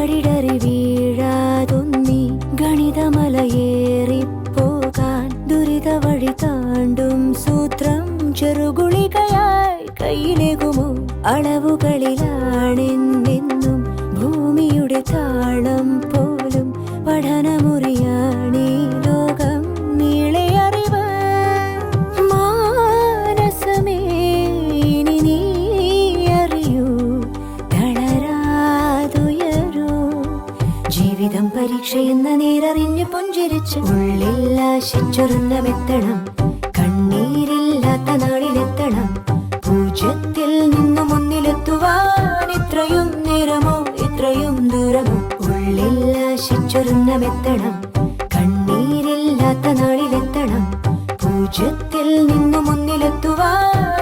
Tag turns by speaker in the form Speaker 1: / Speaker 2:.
Speaker 1: വഴിടറി വീഴാതൊന്നി ഗണിതമലയേറിപ്പോകാൻ ദുരിത വഴി താണ്ടും സൂത്രം ചെറുകുളികയായി കയ്യിലേകുമോ? അളവുകളിലാണെന്നെന്നും ഭൂമിയുടെ താളം പോലും പഠനമുറിയാണീ ലോകം നീളെ അറിവ്. മാനസമേ ഇനി നീ അറിയൂ, തളരാതുയരൂ. ജീവിതം പരീക്ഷയെന്ന നേരറിഞ്ഞു പുഞ്ചിരിച്ച് ഉള്ളിൽ ആശിച്ചൊരുന്നമെത്തണം. കണ്ണീരില്ലാത്ത നാളിലെത്തണം. പൂജ്യത്തിൽ നിന്നും ഒന്നിലെത്തുവാൻ ഇത്രയും നേരമോ ഇത്രയും ദൂരമോ? ഉള്ളിൽ ആശിച്ചൊരുന്നമെത്തണം. കണ്ണീരില്ലാത്ത നാളിലെത്തണം. പൂജ്യത്തിൽ നിന്നും ഒന്നിലെത്തുവാൻ